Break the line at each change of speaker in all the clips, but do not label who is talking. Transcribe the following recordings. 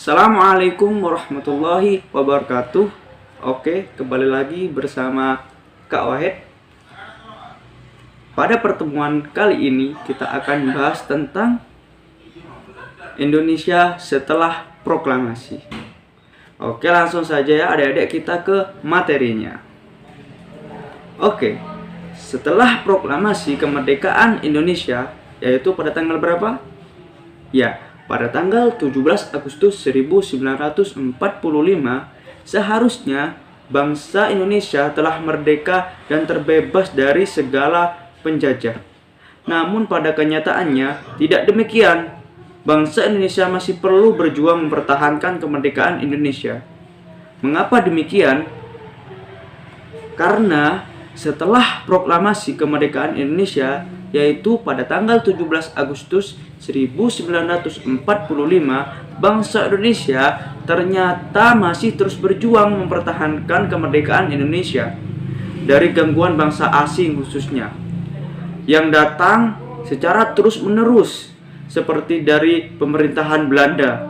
Assalamualaikum warahmatullahi wabarakatuh. Oke, kembali lagi bersama Kak Wahid. Pada pertemuan kali ini kita akan bahas tentang Indonesia setelah proklamasi. Oke, langsung saja ya adik-adik, kita ke materinya. Oke, setelah proklamasi kemerdekaan Indonesia, yaitu pada tanggal berapa? Ya, pada tanggal 17 Agustus 1945, seharusnya bangsa Indonesia telah merdeka dan terbebas dari segala penjajah. Namun pada kenyataannya tidak demikian. Bangsa Indonesia masih perlu berjuang mempertahankan kemerdekaan Indonesia. Mengapa demikian? Karena setelah proklamasi kemerdekaan Indonesia, yaitu pada tanggal 17 Agustus 1945, bangsa Indonesia ternyata masih terus berjuang mempertahankan kemerdekaan Indonesia dari gangguan bangsa asing khususnya yang datang secara terus-menerus, seperti dari pemerintahan Belanda.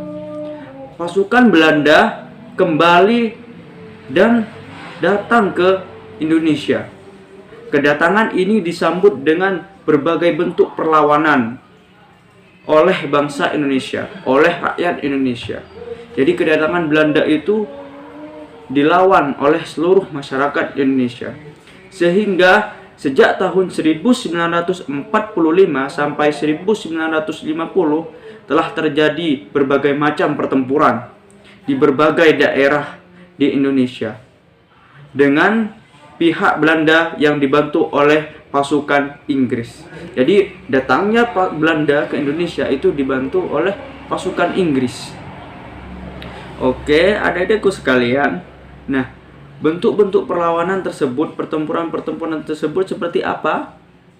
Pasukan Belanda kembali dan datang ke Indonesia. Kedatangan ini disambut dengan berbagai bentuk perlawanan oleh bangsa Indonesia, oleh rakyat Indonesia. Jadi kedatangan Belanda itu dilawan oleh seluruh masyarakat Indonesia. Sehingga sejak tahun 1945 sampai 1950 telah terjadi berbagai macam pertempuran di berbagai daerah di Indonesia dengan pihak Belanda yang dibantu oleh pasukan Inggris. Jadi datangnya Belanda ke Indonesia itu dibantu oleh pasukan Inggris. Oke, adik-adikku sekalian. Nah, bentuk-bentuk perlawanan tersebut, pertempuran-pertempuran tersebut seperti apa?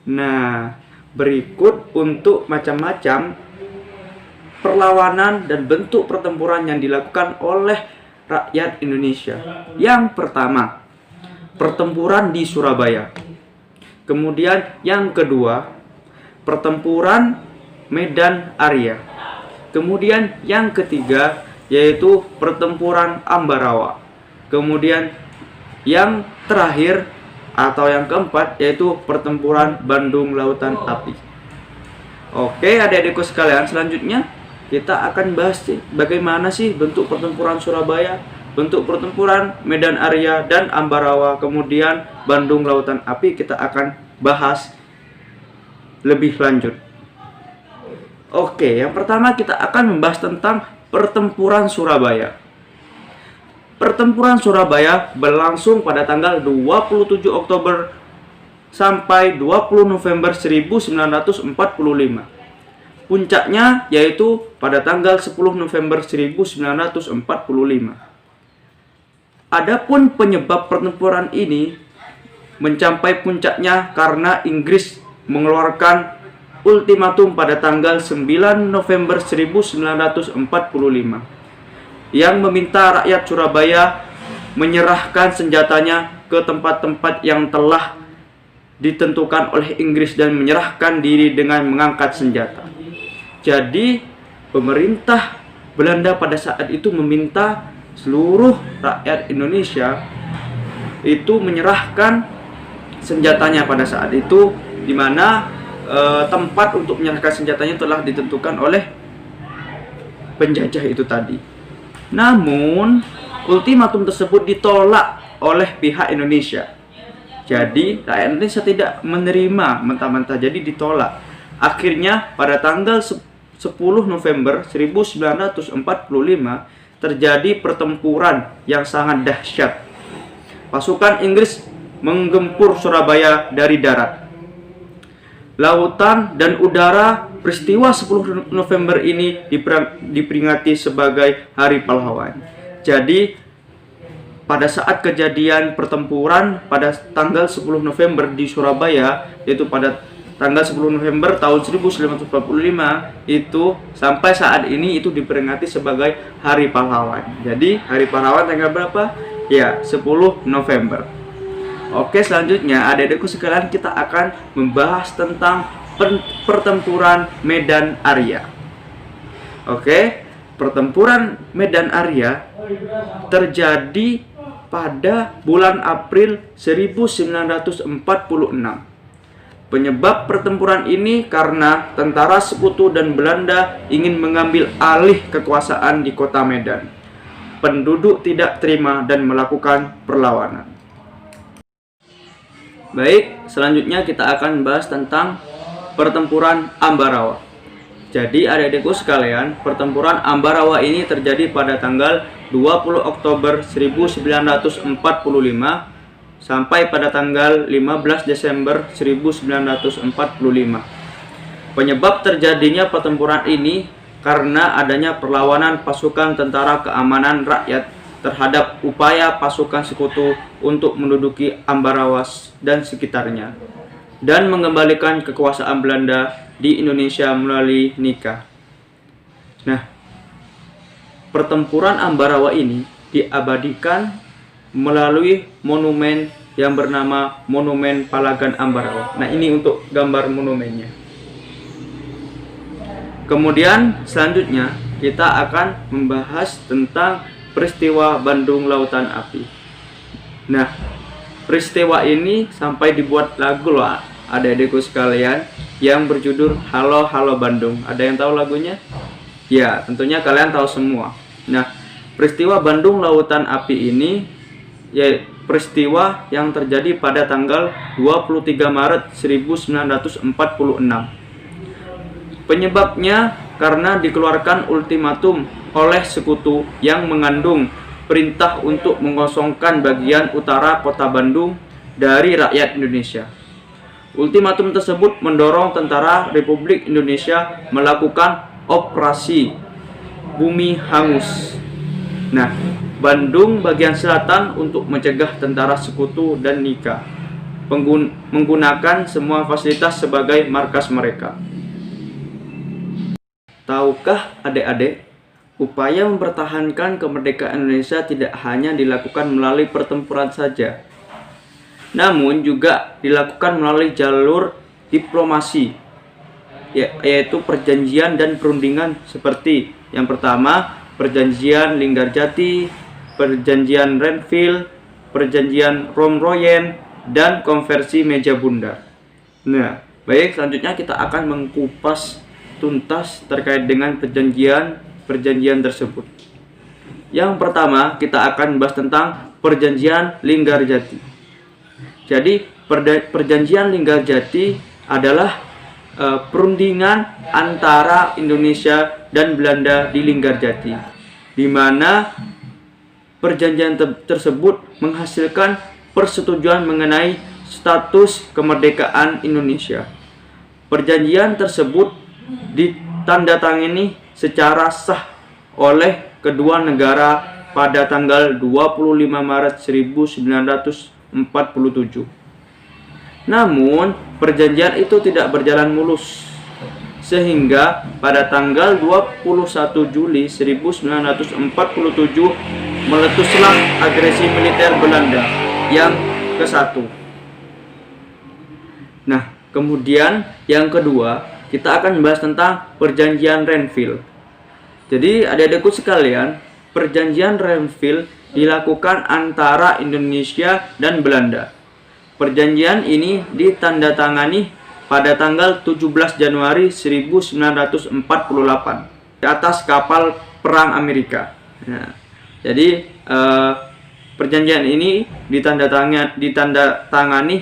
Nah, berikut untuk macam-macam perlawanan dan bentuk pertempuran yang dilakukan oleh rakyat Indonesia. Yang pertama, pertempuran di Surabaya. Kemudian yang kedua, pertempuran Medan Area. Kemudian yang ketiga, yaitu pertempuran Ambarawa. Kemudian yang terakhir atau yang keempat, yaitu pertempuran Bandung Lautan Api. Oke, adik-adikku sekalian, selanjutnya kita akan bahas bagaimana sih bentuk pertempuran Surabaya, bentuk pertempuran Medan Area dan Ambarawa, kemudian Bandung Lautan Api. Kita akan bahas lebih lanjut. Oke, yang pertama kita akan membahas tentang pertempuran Surabaya. Pertempuran Surabaya berlangsung pada tanggal 27 Oktober sampai 20 November 1945. Puncaknya yaitu pada tanggal 10 November 1945. Adapun penyebab pertempuran ini mencapai puncaknya karena Inggris mengeluarkan ultimatum pada tanggal 9 November 1945 yang meminta rakyat Surabaya menyerahkan senjatanya ke tempat-tempat yang telah ditentukan oleh Inggris dan menyerahkan diri dengan mengangkat senjata. Jadi pemerintah Belanda pada saat itu meminta seluruh rakyat Indonesia itu menyerahkan senjatanya pada saat itu, di mana tempat untuk menyerahkan senjatanya telah ditentukan oleh penjajah itu tadi. Namun ultimatum tersebut ditolak oleh pihak Indonesia. Jadi rakyat Indonesia tidak menerima mentah-mentah, jadi ditolak. Akhirnya pada tanggal 10 November 1945 terjadi pertempuran yang sangat dahsyat. Pasukan Inggris menggempur Surabaya dari darat, lautan, dan udara. Peristiwa 10 November ini diperingati sebagai Hari Pahlawan. Jadi pada saat kejadian pertempuran pada tanggal 10 November di Surabaya, yaitu pada tanggal 10 November tahun 1945 itu, sampai saat ini itu diperingati sebagai Hari Pahlawan. Jadi Hari Pahlawan tanggal berapa? Ya, 10 November. Oke, selanjutnya adik-adikku sekalian, kita akan membahas tentang pertempuran Medan Area. Oke, pertempuran Medan Area terjadi pada bulan April 1946. Penyebab pertempuran ini karena tentara sekutu dan Belanda ingin mengambil alih kekuasaan di kota Medan. Penduduk tidak terima dan melakukan perlawanan. Baik, selanjutnya kita akan bahas tentang pertempuran Ambarawa. Jadi adik-adikku sekalian, pertempuran Ambarawa ini terjadi pada tanggal 20 Oktober 1945 sampai pada tanggal 15 Desember 1945. Penyebab terjadinya pertempuran ini karena adanya perlawanan pasukan tentara keamanan rakyat terhadap upaya pasukan sekutu untuk menduduki Ambarawa dan sekitarnya dan mengembalikan kekuasaan Belanda di Indonesia melalui nikah. Nah, pertempuran Ambarawa ini diabadikan melalui monumen yang bernama Monumen Palagan Ambarawa. Nah, ini untuk gambar monumennya. Kemudian selanjutnya kita akan membahas tentang peristiwa Bandung Lautan Api. Nah, peristiwa ini sampai dibuat lagu loh adik-adikku sekalian yang berjudul Halo Halo Bandung. Ada yang tahu lagunya? Ya, tentunya kalian tahu semua. Nah, peristiwa Bandung Lautan Api ini ya peristiwa yang terjadi pada tanggal 23 Maret 1946. Penyebabnya karena dikeluarkan ultimatum oleh sekutu yang mengandung perintah untuk mengosongkan bagian utara kota Bandung dari rakyat Indonesia. Ultimatum tersebut mendorong tentara Republik Indonesia melakukan operasi Bumi Hangus. Nah, Bandung bagian selatan untuk mencegah tentara sekutu dan nikah, menggunakan semua fasilitas sebagai markas mereka. Tahukah adik-adik, upaya mempertahankan kemerdekaan Indonesia tidak hanya dilakukan melalui pertempuran saja, namun juga dilakukan melalui jalur diplomasi, yaitu perjanjian dan perundingan seperti yang pertama, perjanjian Linggarjati, perjanjian Renville, perjanjian Romroyen, dan konversi meja bundar. Nah, baik, selanjutnya kita akan mengupas tuntas terkait dengan perjanjian tersebut. Yang pertama, kita akan bahas tentang perjanjian Linggarjati. Jadi, perjanjian Linggarjati adalah perundingan antara Indonesia dan Belanda di Linggarjati, di mana perjanjian tersebut menghasilkan persetujuan mengenai status kemerdekaan Indonesia. Perjanjian tersebut ditandatangani secara sah oleh kedua negara pada tanggal 25 Maret 1947. Namun, perjanjian itu tidak berjalan mulus, sehingga pada tanggal 21 Juli 1947 meletuslah agresi militer Belanda yang ke-1. Nah, kemudian yang kedua, kita akan membahas tentang perjanjian Renville. Jadi, adik-adikku sekalian, perjanjian Renville dilakukan antara Indonesia dan Belanda. Perjanjian ini ditandatangani pada tanggal 17 Januari 1948 di atas kapal perang Amerika. Nah, jadi perjanjian ini ditandatangani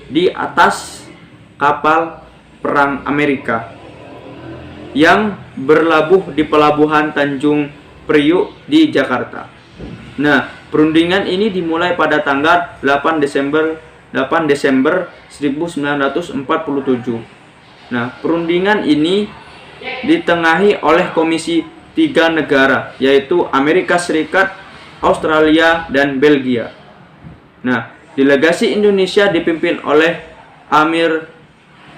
di atas kapal perang Amerika yang berlabuh di pelabuhan Tanjung Priuk di Jakarta. Nah, perundingan ini dimulai pada tanggal 8 Desember 1947. Nah, perundingan ini ditengahi oleh komisi 3 negara, yaitu Amerika Serikat, Australia, dan Belgia. Nah, delegasi Indonesia dipimpin oleh Amir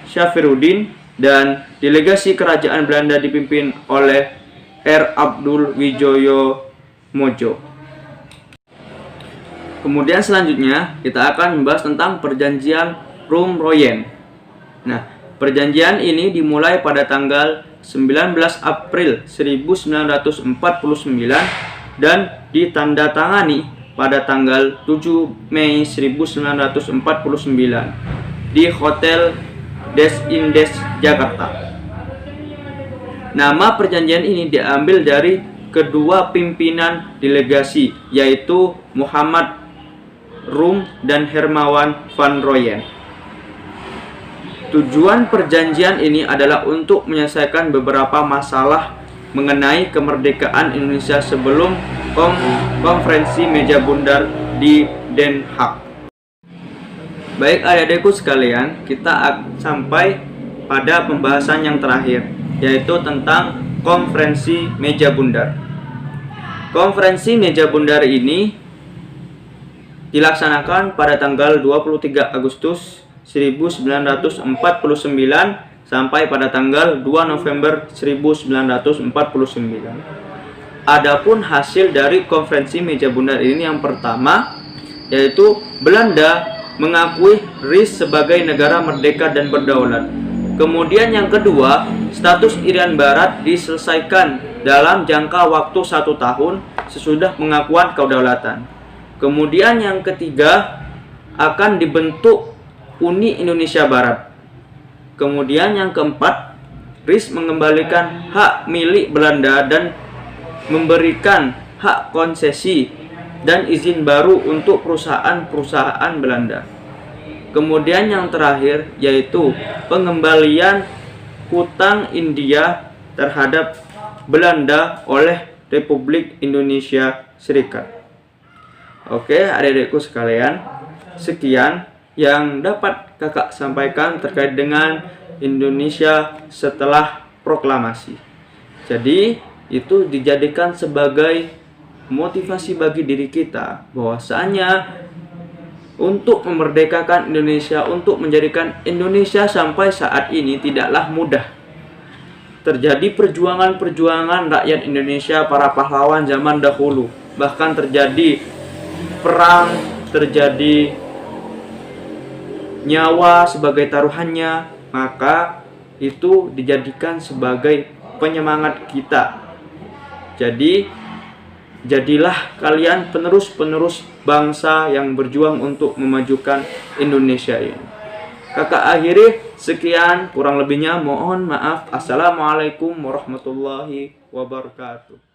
Syafruddin dan delegasi kerajaan Belanda dipimpin oleh R. Abdul Wijoyo Mojo. Kemudian selanjutnya kita akan membahas tentang perjanjian Romroyen. Nah, perjanjian ini dimulai pada tanggal 19 April 1949 dan ditandatangani pada tanggal 7 Mei 1949 di Hotel Des Indes, Jakarta. Nama perjanjian ini diambil dari kedua pimpinan delegasi, yaitu Muhammad Rum dan Hermawan van Rooyen. Tujuan perjanjian ini adalah untuk menyelesaikan beberapa masalah mengenai kemerdekaan Indonesia sebelum konferensi meja bundar di Den Haag. Baik adik-adikku sekalian, kita sampai pada pembahasan yang terakhir, yaitu tentang konferensi meja bundar. Konferensi meja bundar ini dilaksanakan pada tanggal 23 Agustus 1949 sampai pada tanggal 2 November 1949. Adapun hasil dari konferensi meja bundar ini yang pertama, yaitu Belanda mengakui RIS sebagai negara merdeka dan berdaulat. Kemudian yang kedua, status Irian Barat diselesaikan dalam jangka waktu 1 tahun sesudah pengakuan kedaulatan. Kemudian yang ketiga, akan dibentuk Uni Indonesia Barat. Kemudian yang keempat, RIS mengembalikan hak milik Belanda dan memberikan hak konsesi dan izin baru untuk perusahaan-perusahaan Belanda. Kemudian yang terakhir yaitu pengembalian hutang India terhadap Belanda oleh Republik Indonesia Serikat. Oke, adik-adikku sekalian, sekian yang dapat kakak sampaikan terkait dengan Indonesia setelah proklamasi. Jadi itu dijadikan sebagai motivasi bagi diri kita bahwasanya untuk memerdekakan Indonesia, untuk menjadikan Indonesia sampai saat ini tidaklah mudah. Terjadi perjuangan-perjuangan rakyat Indonesia, para pahlawan zaman dahulu, bahkan terjadi perang, terjadi nyawa sebagai taruhannya, maka itu dijadikan sebagai penyemangat kita. Jadi jadilah kalian penerus-penerus bangsa yang berjuang untuk memajukan Indonesia ini. Kakak akhiri, sekian, kurang lebihnya mohon maaf. Assalamualaikum warahmatullahi wabarakatuh.